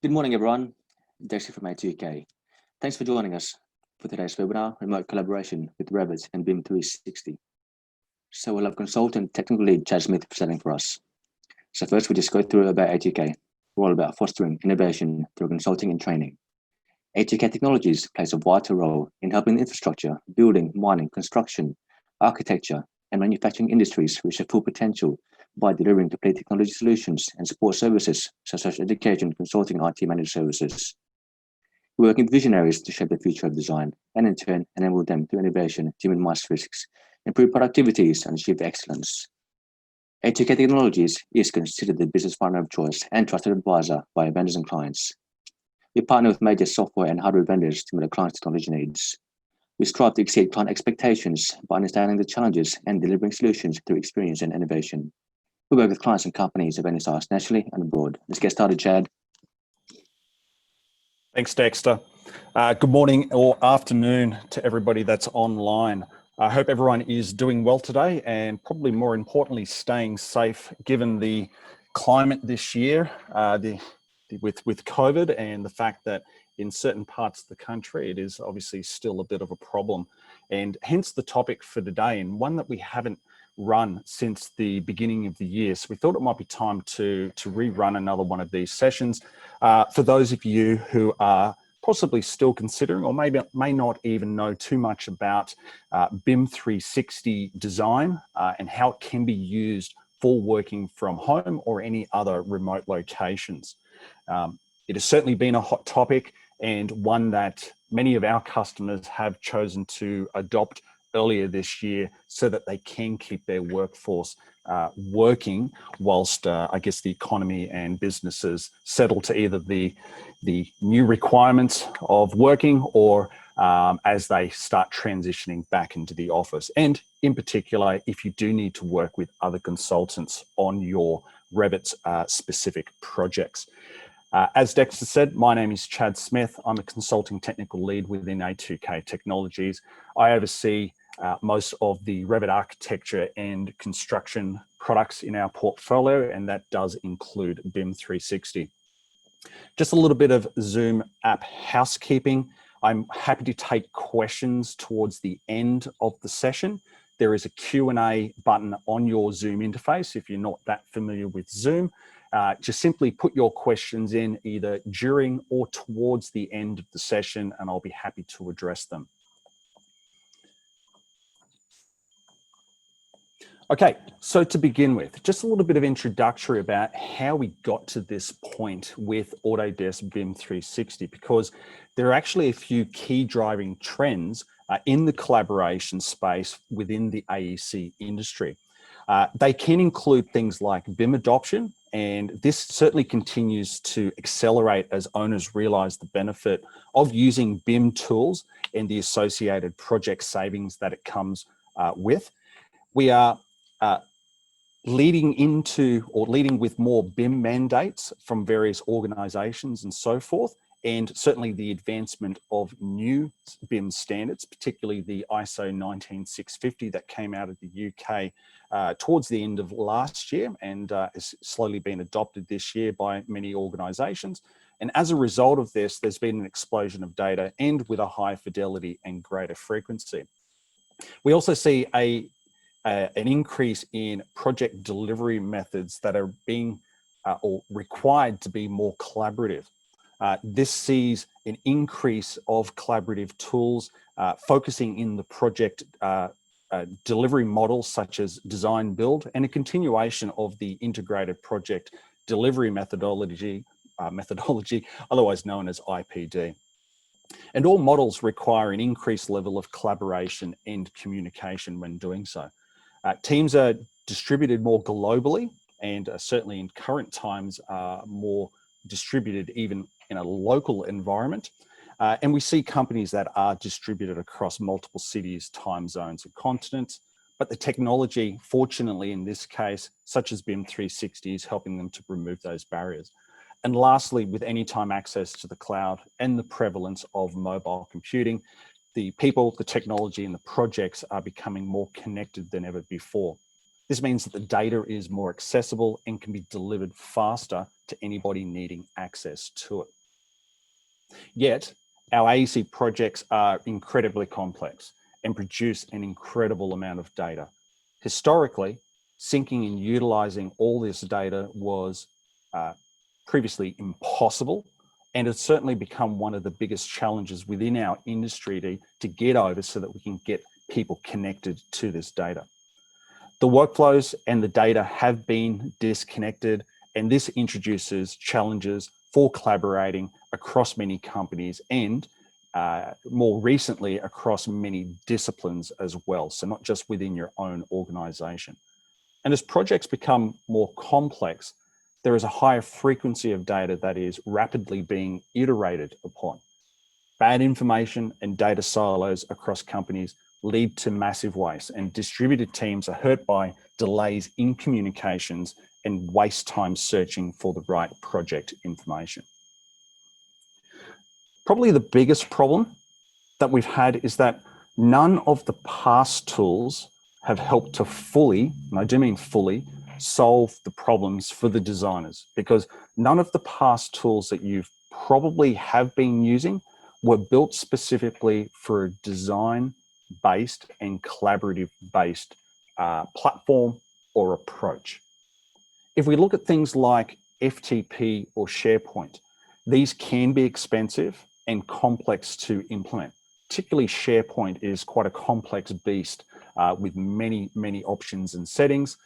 Good morning, everyone. Dexter from IT Thanks for joining us for today's webinar, Remote Collaboration with Revit and BIM 360. So we'll have consultant technical lead Chad Smith presenting for us. So first we'll just go through about ATK. We're all about fostering innovation through consulting and training. ATK Technologies plays a vital role in helping the infrastructure, building, mining, construction, architecture, and manufacturing industries reach their full potential by delivering complete technology solutions and support services such as education, consulting, and IT managed services. We work with visionaries to shape the future of design and in turn enable them through innovation to minimize risks, improve productivities, and achieve excellence. ATK Technologies is considered the business partner of choice and trusted advisor by our vendors and clients. We partner with major software and hardware vendors to meet our clients' technology needs. We strive to exceed client expectations by understanding the challenges and delivering solutions through experience and innovation. We work with clients and companies of any size nationally and abroad. Let's get started, Chad. Thanks, Dexter. Good morning or afternoon to everybody that's online. I hope everyone is doing well today and probably more importantly, staying safe given the climate this year with COVID and the fact that in certain parts of the country, it is obviously still a bit of a problem. And hence the topic for today, and one that we haven't run since the beginning of the year. So we thought it might be time to rerun another one of these sessions. For those of you who are possibly still considering or maybe may not even know too much about BIM 360 design and how it can be used for working from home or any other remote locations. It has certainly been a hot topic and one that many of our customers have chosen to adopt earlier this year so that they can keep their workforce working whilst I guess the economy and businesses settle to either the new requirements of working or as they start transitioning back into the office. And in particular, if you do need to work with other consultants on your Revit specific projects. As Dexter said, my name is Chad Smith. I'm a consulting technical lead within A2K Technologies. I oversee most of the Revit architecture and construction products in our portfolio, and that does include BIM 360. Just a little bit of Zoom app housekeeping. I'm happy to take questions towards the end of the session. There is a Q&A button on your Zoom interface if you're not that familiar with Zoom. Just simply put your questions in either during or towards the end of the session, and I'll be happy to address them. Okay, so to begin with, just a little bit of introductory about how we got to this point with Autodesk BIM 360, because there are actually a few key driving trends in the collaboration space within the AEC industry. They can include things like BIM adoption, and this certainly continues to accelerate as owners realize the benefit of using BIM tools and the associated project savings that it comes with. We are leading with more BIM mandates from various organizations and so forth, and certainly the advancement of new BIM standards, particularly the ISO 19650 that came out of the UK towards the end of last year and has slowly been adopted this year by many organizations. And as a result of this, there's been an explosion of data and with a high fidelity and greater frequency. We also see an increase in project delivery methods that are being or required to be more collaborative. This sees an increase of collaborative tools focusing in the project delivery models such as design build and a continuation of the integrated project delivery methodology, otherwise known as IPD. And all models require an increased level of collaboration and communication when doing so. Teams are distributed more globally and certainly in current times are more distributed even in a local environment. And we see companies that are distributed across multiple cities, time zones, and continents. But the technology, fortunately in this case, such as BIM 360, is helping them to remove those barriers. And lastly, with anytime access to the cloud and the prevalence of mobile computing, the people, the technology, and the projects are becoming more connected than ever before. This means that the data is more accessible and can be delivered faster to anybody needing access to it. Yet, our AEC projects are incredibly complex and produce an incredible amount of data. Historically, syncing and utilizing all this data was previously impossible, and it's certainly become one of the biggest challenges within our industry to get over so that we can get people connected to this data. The workflows and the data have been disconnected, and this introduces challenges for collaborating across many companies and more recently across many disciplines as well. So not just within your own organization. And as projects become more complex, there is a higher frequency of data that is rapidly being iterated upon. Bad information and data silos across companies lead to massive waste, and distributed teams are hurt by delays in communications and waste time searching for the right project information. Probably the biggest problem that we've had is that none of the past tools have helped to fully, and I do mean fully, solve the problems for the designers, because none of the past tools that you've probably have been using were built specifically for a design-based and collaborative-based platform or approach. If we look at things like FTP or SharePoint, these can be expensive and complex to implement. Particularly SharePoint is quite a complex beast with many options and settings.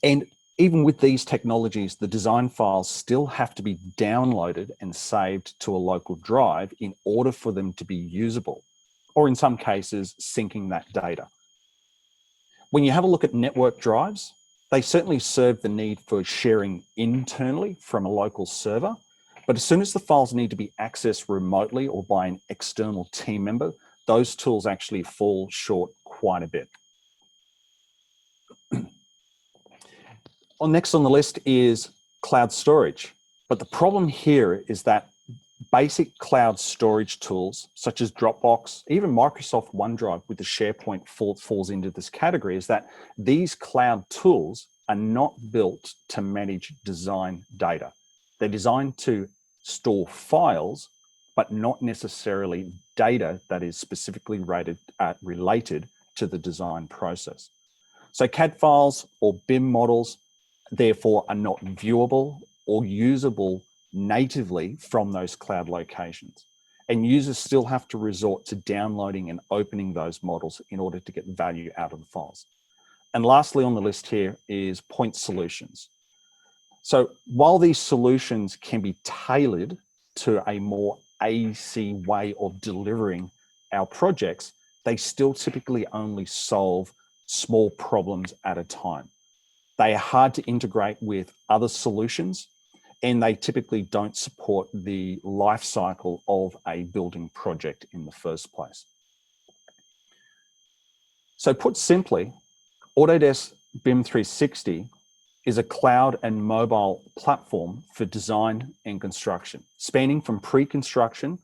And even with these technologies, the design files still have to be downloaded and saved to a local drive in order for them to be usable, or in some cases, syncing that data. When you have a look at network drives, they certainly serve the need for sharing internally from a local server, but as soon as the files need to be accessed remotely or by an external team member, those tools actually fall short quite a bit. Next on the list is cloud storage. But the problem here is that basic cloud storage tools, such as Dropbox, even Microsoft OneDrive with the SharePoint falls into this category, is that these cloud tools are not built to manage design data. They're designed to store files, but not necessarily data that is specifically related to the design process. So CAD files or BIM models, therefore, are not viewable or usable natively from those cloud locations. And users still have to resort to downloading and opening those models in order to get value out of the files. And lastly on the list here is point solutions. So while these solutions can be tailored to a more AEC way of delivering our projects, they still typically only solve small problems at a time. They are hard to integrate with other solutions, and they typically don't support the life cycle of a building project in the first place. So put simply, Autodesk BIM 360 is a cloud and mobile platform for design and construction, spanning from pre-construction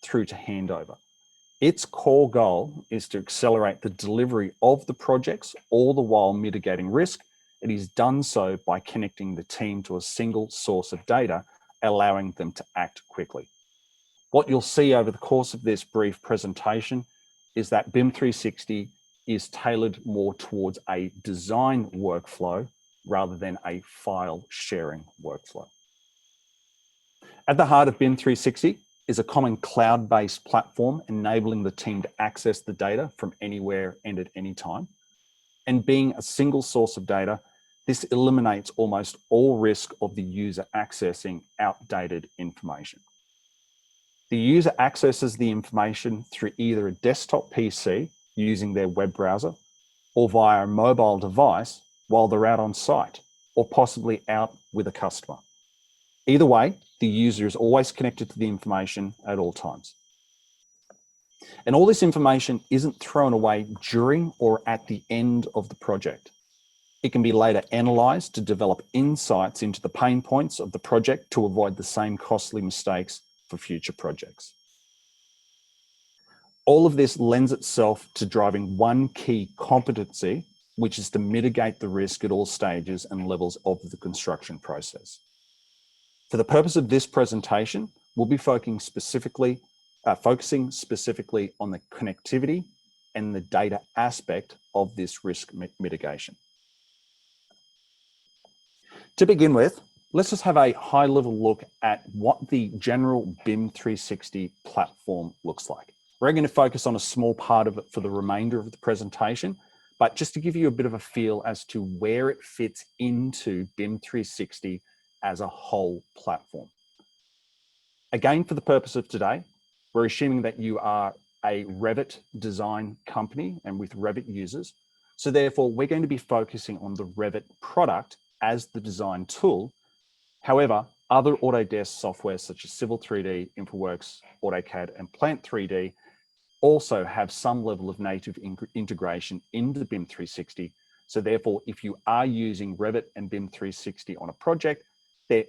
through to handover. Its core goal is to accelerate the delivery of the projects, all the while mitigating risk. It is done so by connecting the team to a single source of data, allowing them to act quickly. What you'll see over the course of this brief presentation is that BIM 360 is tailored more towards a design workflow rather than a file sharing workflow. At the heart of BIM 360 is a common cloud-based platform enabling the team to access the data from anywhere and at any time. And being a single source of data, this eliminates almost all risk of the user accessing outdated information. The user accesses the information through either a desktop PC using their web browser or via a mobile device while they're out on site or possibly out with a customer. Either way, the user is always connected to the information at all times. And all this information isn't thrown away during or at the end of the project. It can be later analysed to develop insights into the pain points of the project to avoid the same costly mistakes for future projects. All of this lends itself to driving one key competency which is to mitigate the risk at all stages and levels of the construction process. For the purpose of this presentation, we'll be focusing specifically on the connectivity and the data aspect of this risk mitigation. To begin with, let's just have a high-level look at what the general BIM 360 platform looks like. We're going to focus on a small part of it for the remainder of the presentation, but just to give you a bit of a feel as to where it fits into BIM 360 as a whole platform. Again, for the purpose of today, we're assuming that you are a Revit design company and with Revit users. So therefore, we're going to be focusing on the Revit product as the design tool. However, other Autodesk software such as Civil 3D, InfraWorks, AutoCAD, and Plant 3D also have some level of native integration into BIM 360. So therefore, if you are using Revit and BIM 360 on a project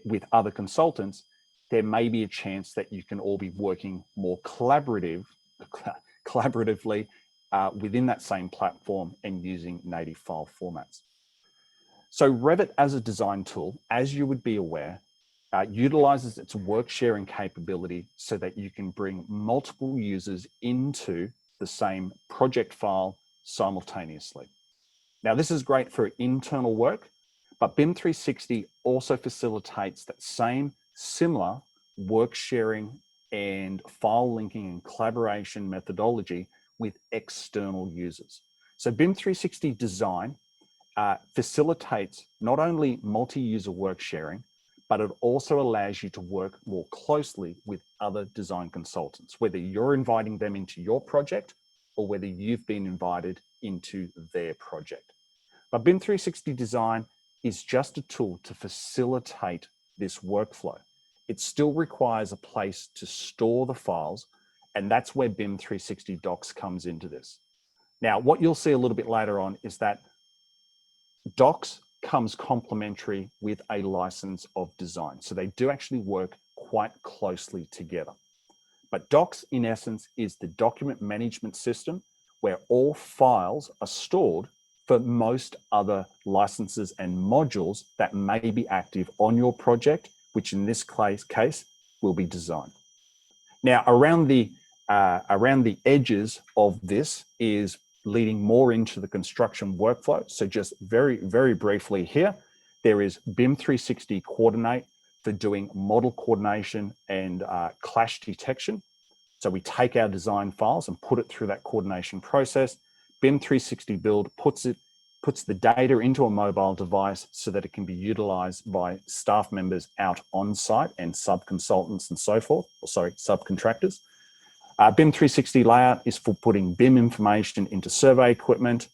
with other consultants, there may be a chance that you can all be working more collaboratively within that same platform and using native file formats. So Revit as a design tool, as you would be aware, utilizes its work sharing capability so that you can bring multiple users into the same project file simultaneously. Now, this is great for internal work, but BIM 360 also facilitates that same similar work sharing and file linking and collaboration methodology with external users. So BIM 360 design facilitates not only multi-user work sharing, but it also allows you to work more closely with other design consultants, whether you're inviting them into your project or whether you've been invited into their project. But BIM 360 design is just a tool to facilitate this workflow. It still requires a place to store the files, and that's where BIM 360 Docs comes into this. Now, what you'll see a little bit later on is that Docs comes complementary with a license of design. So they do actually work quite closely together. But Docs, in essence, is the document management system where all files are stored for most other licenses and modules that may be active on your project, which in this case will be design. Now, around the edges of this is leading more into the construction workflow. So just very, very briefly here, there is BIM 360 Coordinate for doing model coordination and clash detection. So we take our design files and put it through that coordination process. BIM 360 Build puts the data into a mobile device so that it can be utilized by staff members out on site and sub-consultants and so forth, or sorry, subcontractors. BIM 360 Layout is for putting BIM information into survey equipment.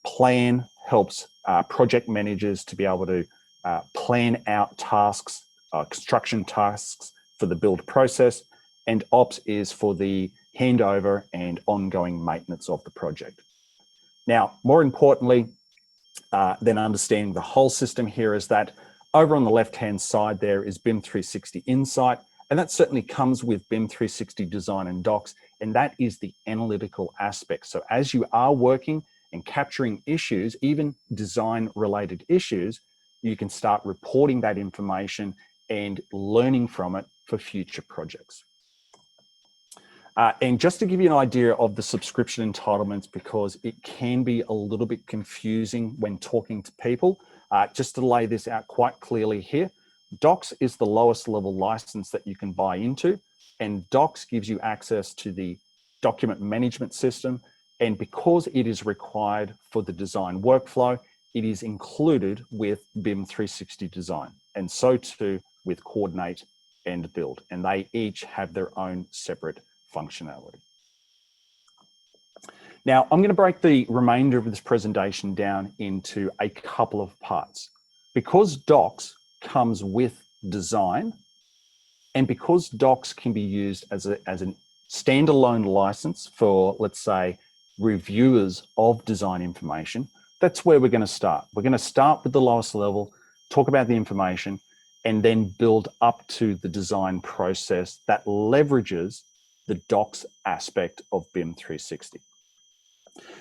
Plan helps project managers to be able to plan out tasks, construction tasks for the build process. And Ops is for the handover and ongoing maintenance of the project. Now, more importantly than understanding the whole system here is that over on the left-hand side there is BIM 360 Insight. And that certainly comes with BIM 360 Design and Docs, and that is the analytical aspect. So as you are working and capturing issues, even design-related issues, you can start reporting that information and learning from it for future projects. And just to give you an idea of the subscription entitlements, because it can be a little bit confusing when talking to people, just to lay this out quite clearly here, Docs is the lowest level license that you can buy into, and Docs gives you access to the document management system. And because it is required for the design workflow, it is included with BIM 360 Design, and so too with Coordinate and Build, and they each have their own separate functionality. Now, I'm going to break the remainder of this presentation down into a couple of parts. Because Docs comes with design, and because Docs can be used as a standalone license for, let's say, reviewers of design information, that's where we're going to start. We're going to start with the lowest level, talk about the information, and then build up to the design process that leverages the Docs aspect of BIM 360.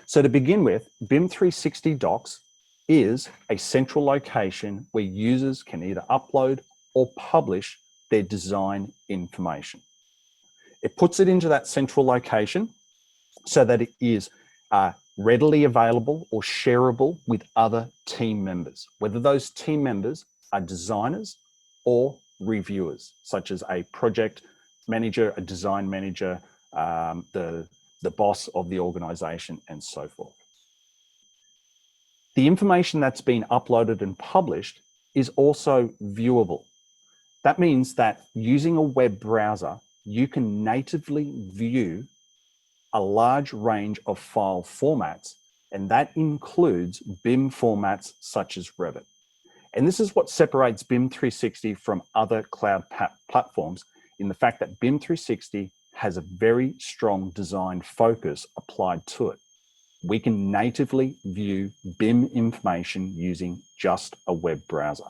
So to begin with, BIM 360 Docs is a central location where users can either upload or publish their design information. It puts it into that central location so that it is readily available or shareable with other team members, whether those team members are designers or reviewers, such as a project manager, a design manager, the boss of the organization, and so forth. The information that's been uploaded and published is also viewable. That means that using a web browser, you can natively view a large range of file formats, and that includes BIM formats such as Revit. And this is what separates BIM 360 from other cloud platforms, in the fact that BIM 360 has a very strong design focus applied to it. We can natively view BIM information using just a web browser.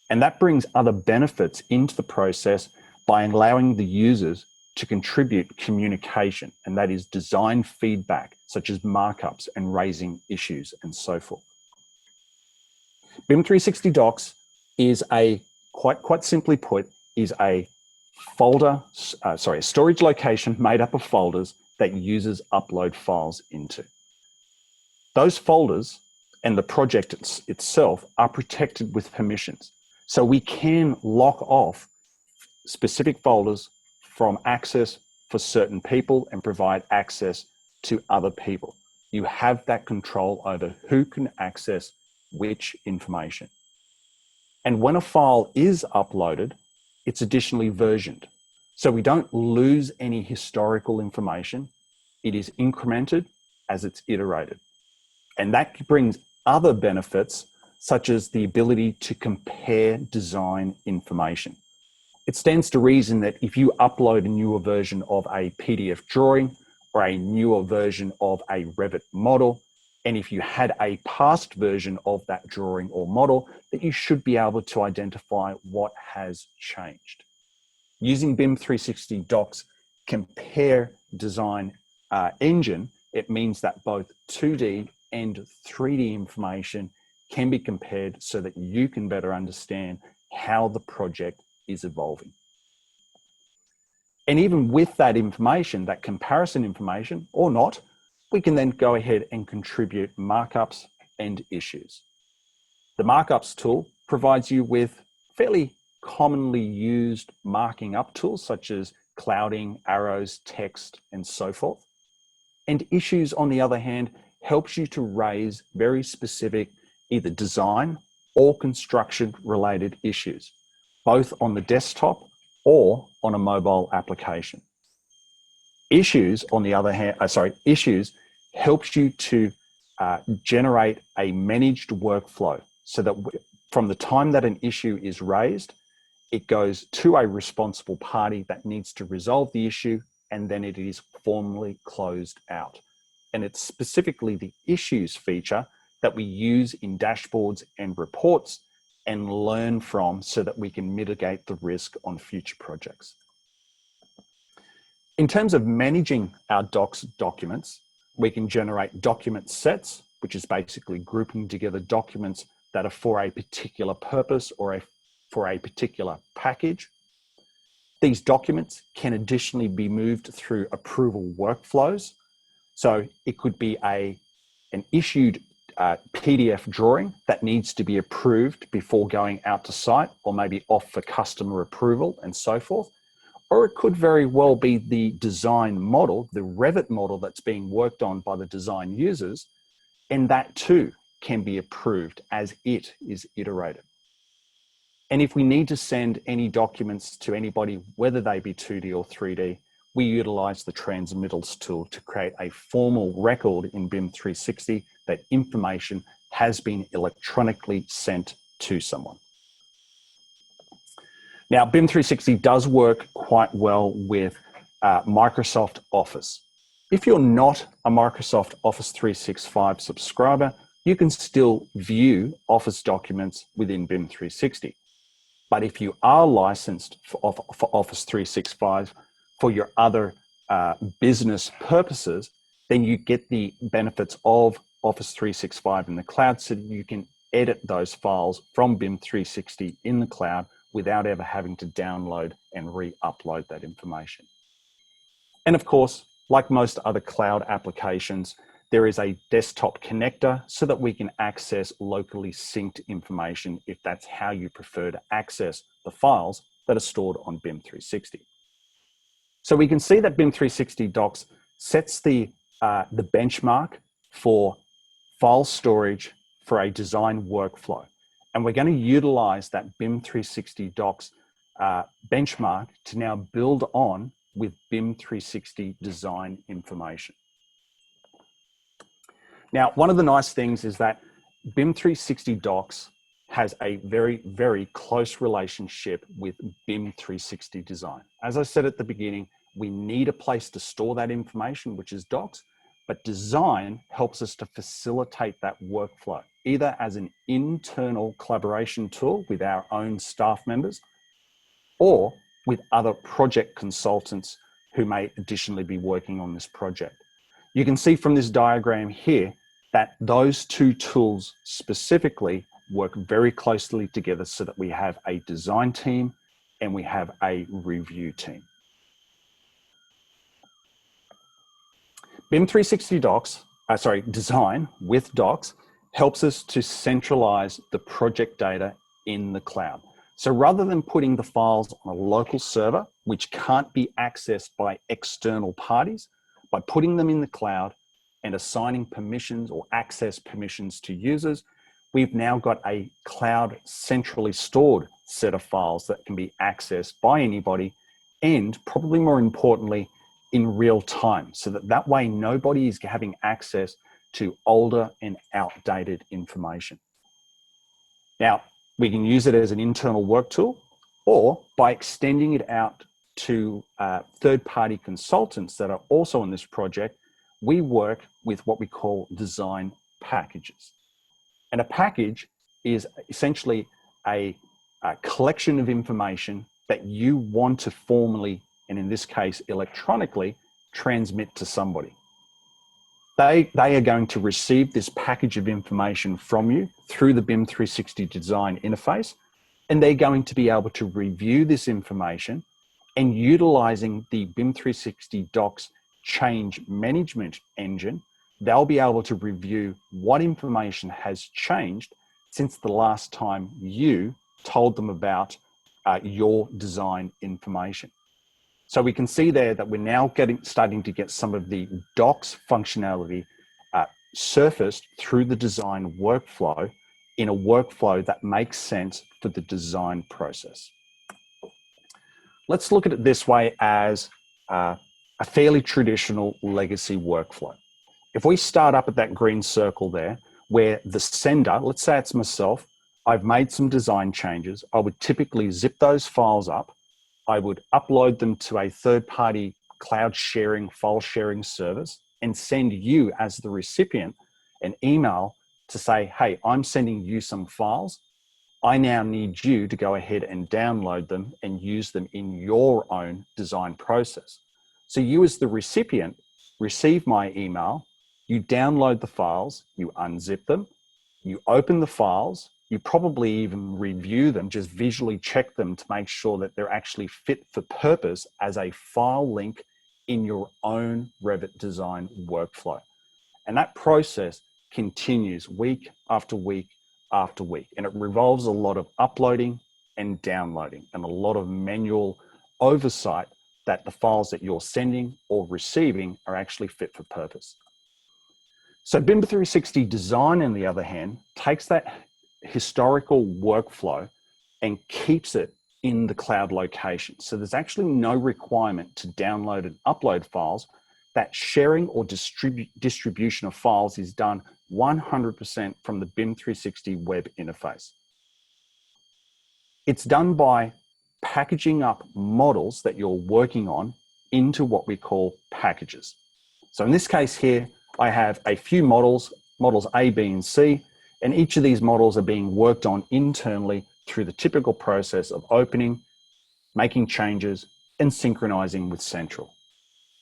And that brings other benefits into the process by allowing the users to contribute communication, and that is design feedback, such as markups and raising issues and so forth. BIM 360 Docs is quite simply put, is a storage location made up of folders that users upload files into. Those folders and the project itself are protected with permissions. So we can lock off specific folders from access for certain people and provide access to other people. You have that control over who can access which information. And when a file is uploaded, it's additionally versioned. So we don't lose any historical information. It is incremented as it's iterated. And that brings other benefits, such as the ability to compare design information. It stands to reason that if you upload a newer version of a PDF drawing or a newer version of a Revit model, and if you had a past version of that drawing or model, that you should be able to identify what has changed. Using BIM 360 Docs Compare Design Engine, it means that both 2D and 3D information can be compared so that you can better understand how the project is evolving. And even with that information, that comparison information or not, we can then go ahead and contribute markups and issues. The markups tool provides you with fairly commonly used marking up tools such as clouding, arrows, text, and so forth. And issues, on the other hand, helps you to raise very specific either design or construction related issues, both on the desktop or on a mobile application. Issues, on the other hand, issues helps you to generate a managed workflow so that from the time that an issue is raised, it goes to a responsible party that needs to resolve the issue, and then it is formally closed out. And it's specifically the issues feature that we use in dashboards and reports and learn from so that we can mitigate the risk on future projects. In terms of managing our docs documents, we can generate document sets, which is basically grouping together documents that are for a particular purpose or for a particular package. These documents can additionally be moved through approval workflows. So it could be an issued PDF drawing that needs to be approved before going out to site, or maybe off for customer approval and so forth. Or it could very well be the design model, the Revit model that's being worked on by the design users, and that too can be approved as it is iterated. And if we need to send any documents to anybody, whether they be 2D or 3D, we utilize the transmittals tool to create a formal record in BIM 360 that information has been electronically sent to someone. Now, BIM 360 does work quite well with Microsoft Office. If you're not a Microsoft Office 365 subscriber, you can still view Office documents within BIM 360. But if you are licensed for Office 365 for your other business purposes, then you get the benefits of Office 365 in the cloud, so that you can edit those files from BIM 360 in the cloud without ever having to download and re-upload that information. And of course, like most other cloud applications, there is a desktop connector so that we can access locally synced information if that's how you prefer to access the files that are stored on BIM 360. So we can see that BIM 360 Docs sets the benchmark for file storage for a design workflow. And we're going to utilize that BIM 360 Docs benchmark to now build on with BIM 360 design information. Now, one of the nice things is that BIM 360 Docs has a very, very close relationship with BIM 360 design. As I said at the beginning, we need a place to store that information, which is Docs, but design helps us to facilitate that workflow, either as an internal collaboration tool with our own staff members, or with other project consultants who may additionally be working on this project. You can see from this diagram here that those two tools specifically work very closely together so that we have a design team and we have a review team. BIM 360 Design with Docs helps us to centralize the project data in the cloud. So rather than putting the files on a local server, which can't be accessed by external parties, by putting them in the cloud and assigning permissions or access permissions to users, we've now got a cloud centrally stored set of files that can be accessed by anybody, and probably more importantly, in real time, so that way nobody is having access to older and outdated information. Now, we can use it as an internal work tool, or by extending it out to third-party consultants that are also on this project, we work with what we call design packages. And a package is essentially a collection of information that you want to formally, and in this case, electronically, transmit to somebody. They are going to receive this package of information from you through the BIM 360 design interface, and they're going to be able to review this information, and utilizing the BIM 360 Docs change management engine, they'll be able to review what information has changed since the last time you told them about your design information. So we can see there that we're now starting to get some of the Docs functionality surfaced through the design workflow in a workflow that makes sense for the design process. Let's look at it this way as a fairly traditional legacy workflow. If we start up at that green circle there, where the sender, let's say it's myself, I've made some design changes, I would typically zip those files up, I would upload them to a third-party cloud sharing, file sharing service, and send you as the recipient an email to say, hey, I'm sending you some files. I now need you to go ahead and download them and use them in your own design process. So you as the recipient receive my email, you download the files, you unzip them, you open the files, you probably even review them, just visually check them to make sure that they're actually fit for purpose as a file link in your own Revit design workflow. And that process continues week after week after week. And it revolves a lot of uploading and downloading and a lot of manual oversight that the files that you're sending or receiving are actually fit for purpose. So BIM 360 Design, on the other hand, takes that historical workflow and keeps it in the cloud location. So there's actually no requirement to download and upload files. That sharing or distribution of files is done 100% from the BIM 360 web interface. It's done by packaging up models that you're working on into what we call packages. So in this case here, I have a few models A, B, and C, and each of these models are being worked on internally through the typical process of opening, making changes, and synchronizing with Central.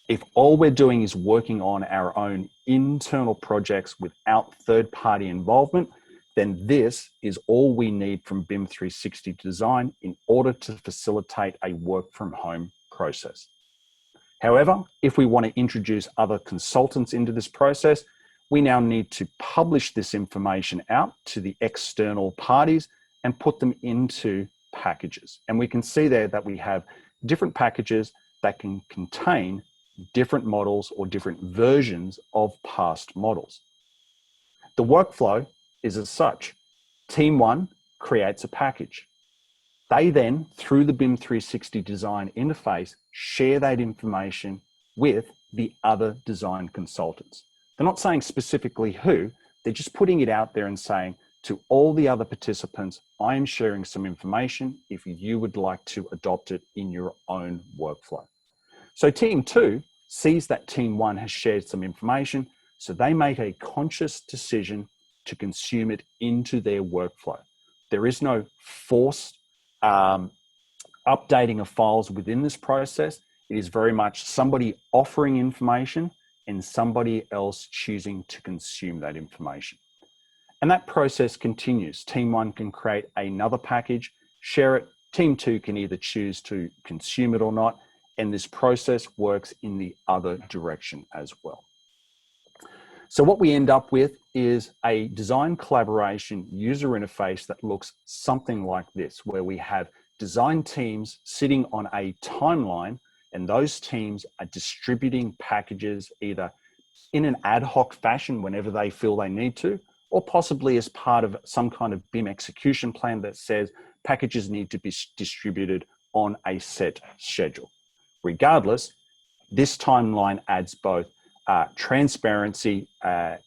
If all we're doing is working on our own internal projects without third-party involvement, then this is all we need from BIM 360 design in order to facilitate a work from home process. However, if we want to introduce other consultants into this process, we now need to publish this information out to the external parties and put them into packages. And we can see there that we have different packages that can contain different models or different versions of past models. The workflow is as such. Team 1 creates a package. They then, through the BIM 360 design interface, share that information with the other design consultants. They're not saying specifically who, they're just putting it out there and saying to all the other participants, I am sharing some information if you would like to adopt it in your own workflow. So Team 2 sees that Team 1 has shared some information, so they make a conscious decision to consume it into their workflow. There is no forced updating of files within this process. It is very much somebody offering information and somebody else choosing to consume that information. And that process continues. Team 1 can create another package, share it. Team 2 can either choose to consume it or not. And this process works in the other direction as well. So what we end up with is a design collaboration user interface that looks something like this, where we have design teams sitting on a timeline, and those teams are distributing packages either in an ad hoc fashion whenever they feel they need to, or possibly as part of some kind of BIM execution plan that says packages need to be distributed on a set schedule. Regardless, this timeline adds both transparency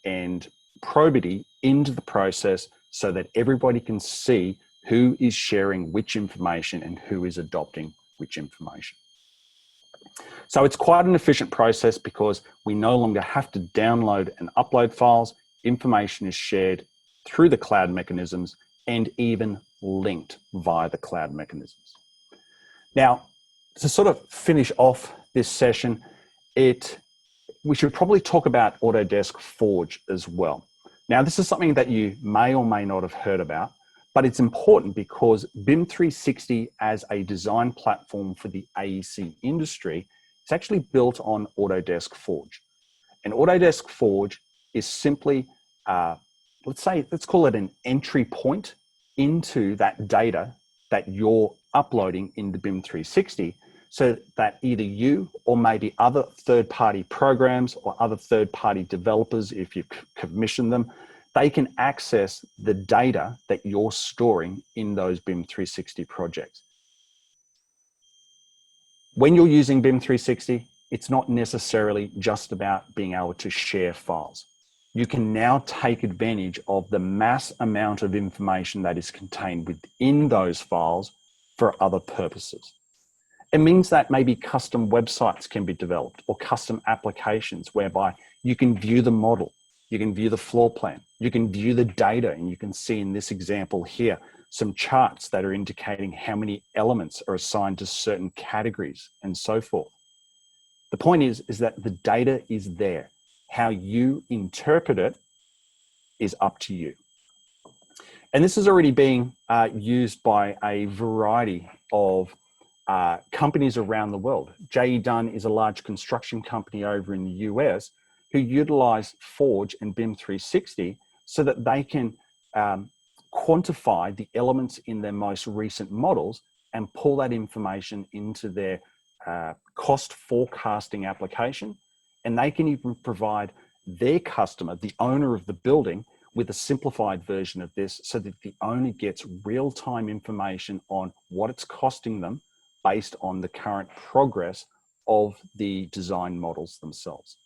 and probity into the process so that everybody can see who is sharing which information and who is adopting which information. So it's quite an efficient process because we no longer have to download and upload files. Information is shared through the cloud mechanisms and even linked via the cloud mechanisms. Now, to sort of finish off this session, we should probably talk about Autodesk Forge as well. Now, this is something that you may or may not have heard about, but it's important because BIM 360 as a design platform for the AEC industry is actually built on Autodesk Forge. And Autodesk Forge is simply, let's call it an entry point into that data that you're uploading into BIM 360, so that either you or maybe other third-party programs or other third-party developers, if you commission them, they can access the data that you're storing in those BIM 360 projects. When you're using BIM 360, it's not necessarily just about being able to share files. You can now take advantage of the mass amount of information that is contained within those files for other purposes. It means that maybe custom websites can be developed or custom applications whereby you can view the model, you can view the floor plan, you can view the data, and you can see in this example here some charts that are indicating how many elements are assigned to certain categories and so forth. The point is that the data is there. How you interpret it is up to you. And this is already being used by a variety of companies around the world. J.E. Dunn is a large construction company over in the US who utilize Forge and BIM 360 so that they can quantify the elements in their most recent models and pull that information into their cost forecasting application. And they can even provide their customer, the owner of the building, with a simplified version of this so that the owner gets real-time information on what it's costing them based on the current progress of the design models themselves.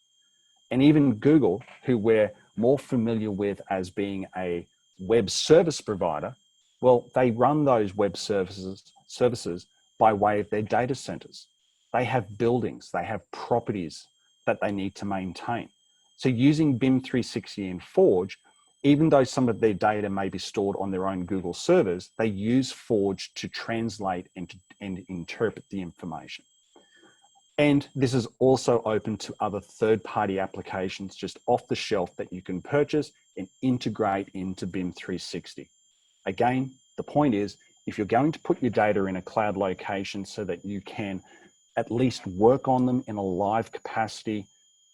And even Google, who we're more familiar with as being a web service provider, well, they run those web services by way of their data centers. They have buildings, they have properties that they need to maintain. So using BIM 360 and Forge, even though some of their data may be stored on their own Google servers, they use Forge to translate and interpret the information. And this is also open to other third-party applications just off the shelf that you can purchase and integrate into BIM 360. Again, the point is, if you're going to put your data in a cloud location so that you can at least work on them in a live capacity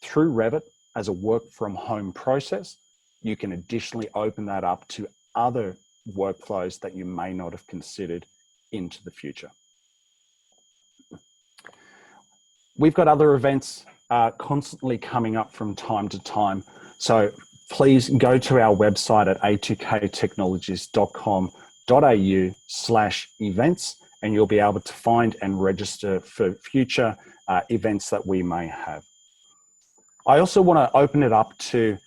through Revit as a work from home process, you can additionally open that up to other workflows that you may not have considered into the future. We've got other events constantly coming up from time to time. So please go to our website at a2ktoechnologies.com.au/events, and you'll be able to find and register for future events that we may have. I also want to open it up to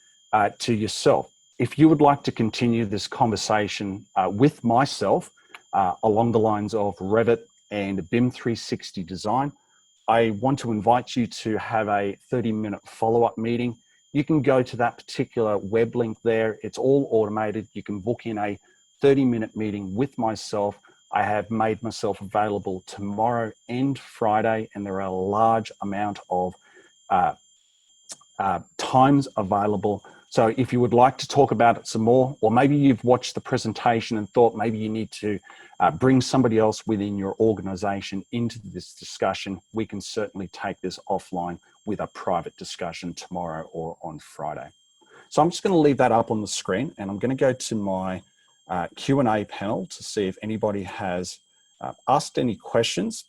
yourself. If you would like to continue this conversation with myself along the lines of Revit and BIM 360 design, I want to invite you to have a 30-minute follow-up meeting. You can go to that particular web link there. It's all automated. You can book in a 30-minute meeting with myself. I have made myself available tomorrow and Friday, and there are a large amount of times available. So if you would like to talk about it some more, or maybe you've watched the presentation and thought maybe you need to bring somebody else within your organization into this discussion, we can certainly take this offline with a private discussion tomorrow or on Friday. So I'm just going to leave that up on the screen, and I'm going to go to my Q&A panel to see if anybody has asked any questions.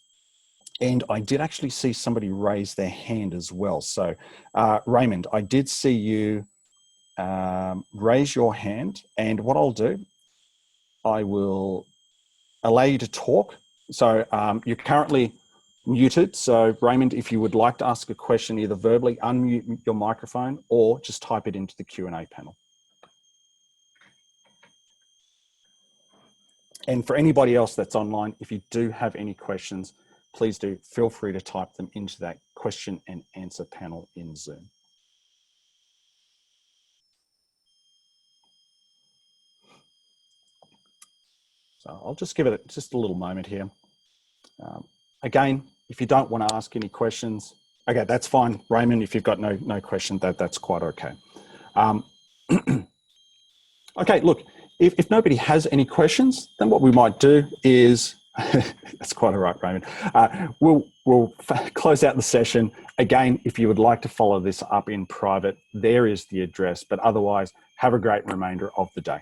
And I did actually see somebody raise their hand as well. So Raymond, I did see you raise your hand, and what I'll do, I will allow you to talk. So you're currently muted. So Raymond, if you would like to ask a question, either verbally unmute your microphone or just type it into the Q&A panel. And for anybody else that's online, if you do have any questions, please do feel free to type them into that question and answer panel in Zoom. So I'll just give it just a little moment here. Again, if you don't want to ask any questions, okay, that's fine. Raymond, if you've got no question, that's quite okay. Okay, look, if nobody has any questions, then what we might do is, that's quite all right, Raymond. We'll close out the session. Again, if you would like to follow this up in private, there is the address, but otherwise, have a great remainder of the day.